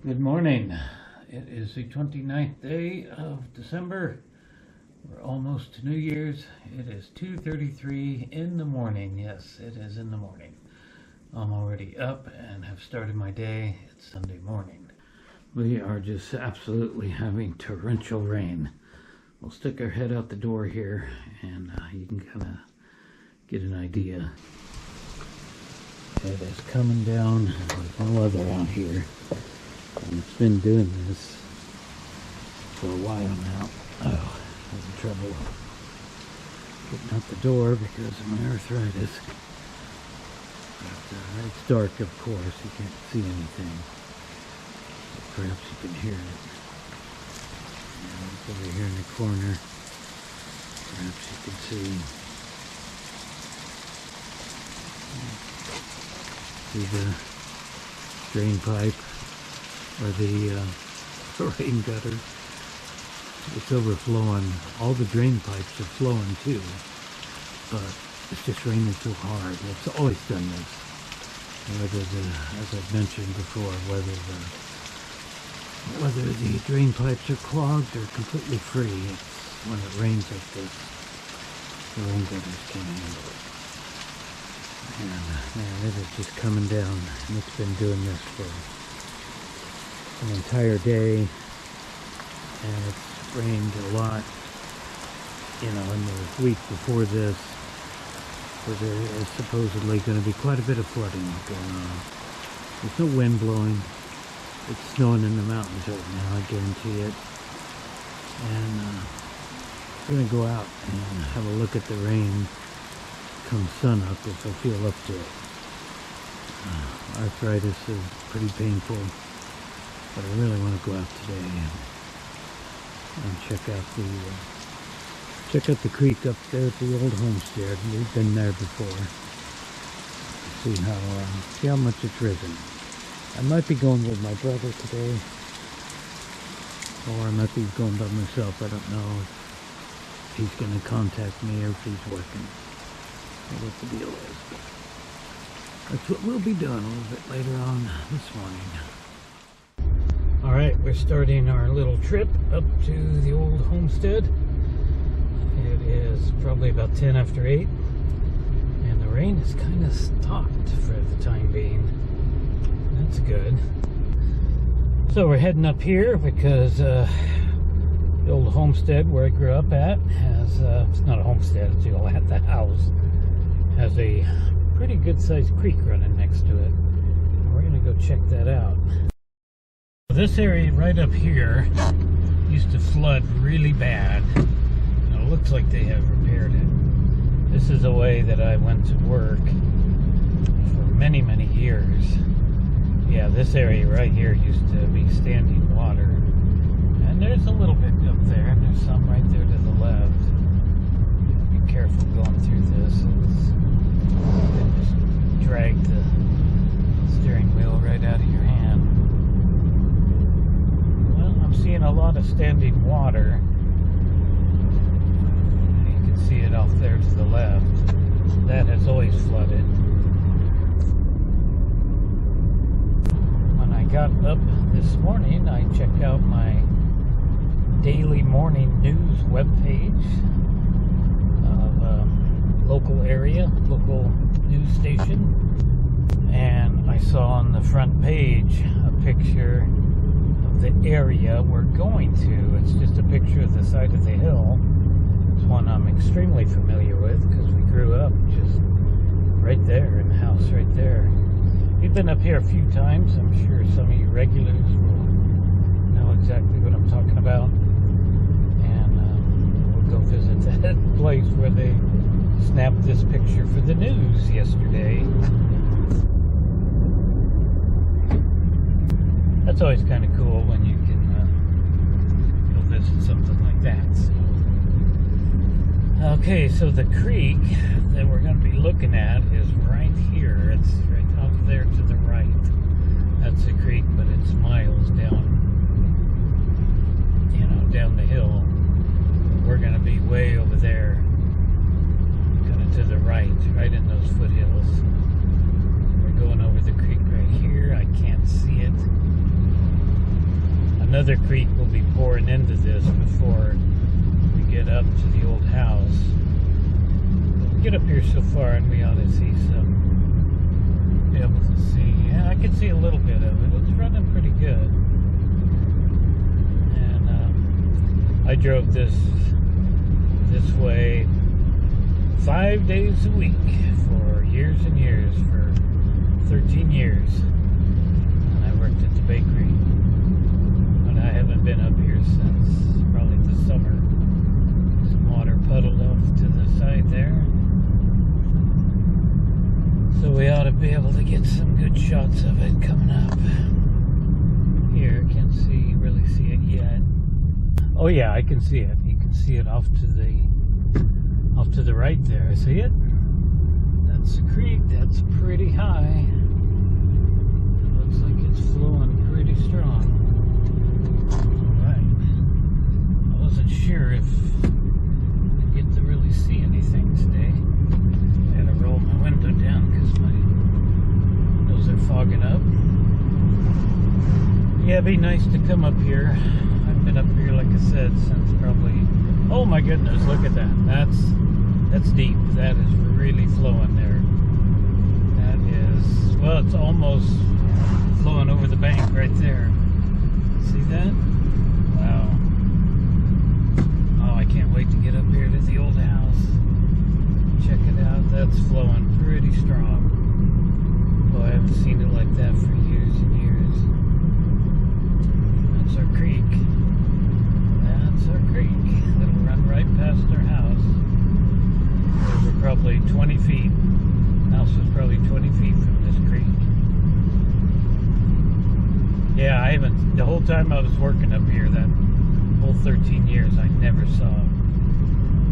Good morning. It is the 29th day of December. We're almost to New Year's. It is 2:33 in the morning. Yes, it is in the morning. I'm already up and have started my day. It's Sunday morning. We are just absolutely having torrential rain. We'll stick our head out the door here and you can kind of get an idea. It is coming down like no other out here. And it's been doing this for a while now. Oh, having trouble getting out the door because of my arthritis. But it's dark, of course. You can't see anything. But perhaps you can hear it. And it's over here in the corner. Perhaps you can see. See the drain pipe. Or the rain gutter. It's overflowing. All the drain pipes are flowing too, but it's just raining so hard. It's always done this. Whether as I've mentioned before, whether the drain pipes are clogged or completely free, it's when it rains like this, the rain gutters can't handle it. And man, it is just coming down, and it's been doing this for an entire day, and it's rained a lot, in the week before this, where there is supposedly going to be quite a bit of flooding going on. There's no wind blowing. It's snowing in the mountains right now, I guarantee it. And I'm going to go out and have a look at the rain come sun up if I feel up to it. Arthritis is pretty painful. But I really want to go out today and check out the creek up there at the old homestead. We've been there before. See how much it's risen. I might be going with my brother today, or I might be going by myself. I don't know if he's going to contact me or if he's working, or what the deal is. But that's what we'll be doing a little bit later on this morning. Alright, we're starting our little trip up to the old homestead. It is probably about 10 after 8, and the rain is kind of stopped for the time being. That's good. So we're heading up here because the old homestead where I grew up at has, it's not a homestead, it's the house, has a pretty good sized creek running next to it. We're going to go check that out. This area right up here used to flood really bad. Now it looks like they have repaired it. This is a way that I went to work for many, many years. Yeah, this area right here used to be standing water. And there's a little bit up there, and there's some right there to the left. Be careful going through this. You can just drag the steering wheel right out of your hand. I'm seeing a lot of standing water. You can see it off there to the left. That has always flooded. When I got up this morning, I checked out my daily morning news webpage of local area, local news station, and I saw on the front page a picture the area we're going to. It's just a picture of the side of the hill. It's one I'm extremely familiar with because we grew up just right there in the house right there. We've been up here a few times. I'm sure some of you regulars will know exactly what I'm talking about. And we'll go visit that place where they snapped this picture for the news yesterday. That's always kind of cool when you can go visit something like that. So. Okay, so the creek that we're going to be looking at is right here. It's right out there to the right. That's the creek, but it's miles down, down the hill. We're going to be way over there, kind of to the right in those foothills. We're going over the creek right here. I can't see it. another creek will be pouring into this before we get up to the old house. But we get up here so far and we ought to see be able to see. Yeah, I can see a little bit of it. It's running pretty good. And I drove this way 5 days a week for years and years, for 13 years. And I worked at the bakery. But I haven't been up here since probably the summer. Some water puddled off to the side there. So we ought to be able to get some good shots of it coming up. Here, can't really see it yet. Oh yeah, I can see it. You can see it off to the right there. See it? That's the creek. That's pretty high. Looks like it's flowing pretty strong. Alright. I wasn't sure if I'd get to really see anything today. I had to roll my window down because my windows are fogging up. Yeah, it'd be nice to come up here. I've been up here, like I said, since probably... Oh my goodness, look at that. That's deep. That is really flowing there. That is... Well, it's almost flowing over the bank right there. See that? Wow. Oh, I can't wait to get up here to the old house. Check it out. That's flowing pretty strong. Oh, I haven't seen it like that for years and years. That's our creek. That's our creek. It'll run right past our house. We're probably 20 feet. The house was probably 20 feet from this creek. Yeah, I haven't, the whole time I was working up here, that whole 13 years, I never saw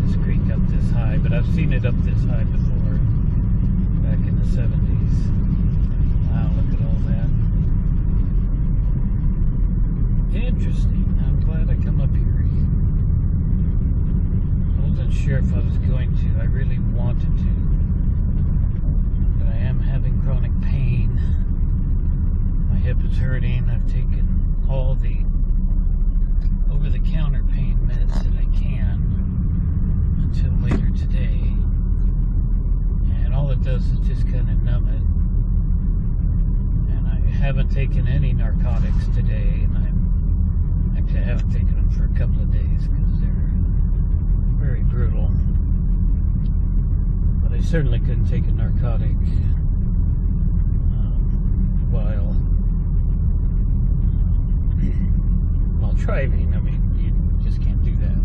this creek up this high, but I've seen it up this high before, back in the 70s. Wow, look at all that. Interesting. I'm glad I come up here. I wasn't sure if I was going to. I really wanted to. But I am having chronic pain. My hip is hurting. I've taken all the over-the-counter pain meds that I can until later today. And all it does is just kind of numb it. And I haven't taken any narcotics today. And I haven't taken them for a couple of days because they're very brutal. But I certainly couldn't take a narcotic while driving. I mean, you just can't do that.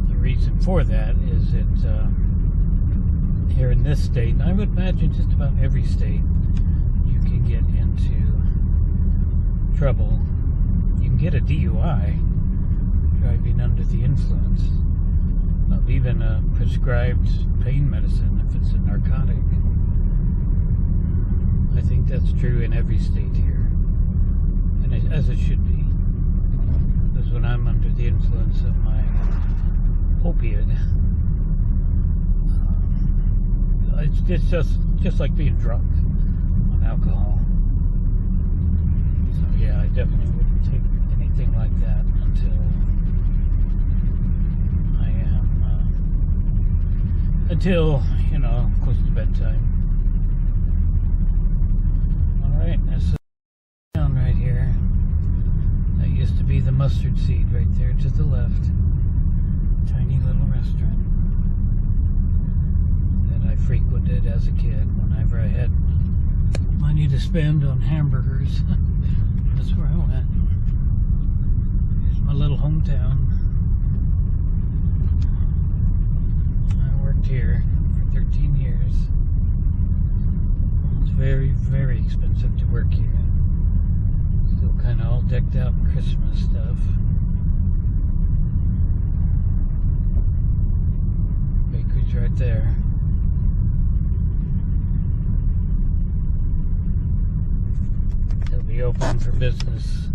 The reason for that is that here in this state, and I would imagine just about every state, you can get into trouble. You can get a DUI driving under the influence of even a prescribed pain medicine if it's a narcotic. I think that's true in every state here, and as it should be. Because when I'm under the influence of my opiate, it's just like being drunk on alcohol. So yeah, I definitely wouldn't take anything like that until you know, close to bedtime. Alright, that's the town right here. That used to be the mustard seed right there to the left. Tiny little restaurant that I frequented as a kid whenever I had money to spend on hamburgers. That's where I went. Here's my little hometown. I worked here for 13 years. It's very, very expensive to work here. Still kind of all decked out in Christmas stuff. Bakery's right there. They'll be open for business,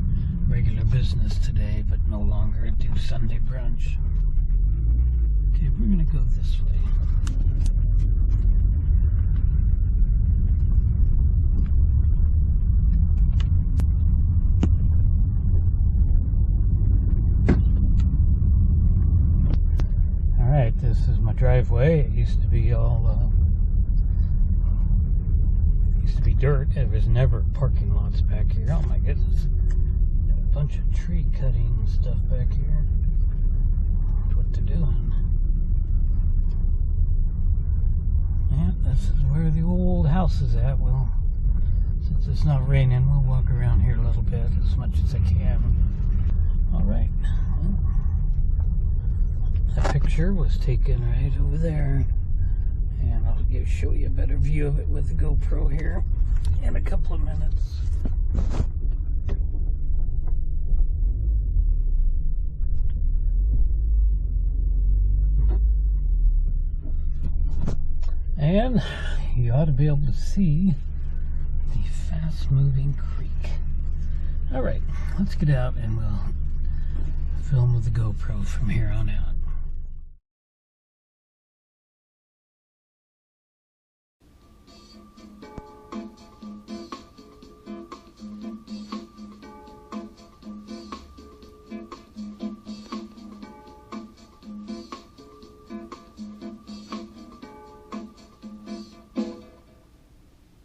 regular business today, but no longer do Sunday brunch. Okay, we're gonna go this way. This is my driveway. It used to be all dirt. There was never parking lots back here. Oh my goodness. Got a bunch of tree cutting stuff back here. That's what they're doing. Yeah, this is where the old house is at. Well, since it's not raining, we'll walk around here a little bit as much as I can. Alright. Well, that picture was taken right over there. And I'll show you a better view of it with the GoPro here in a couple of minutes. And you ought to be able to see the fast-moving creek. Alright, let's get out and we'll film with the GoPro from here on out.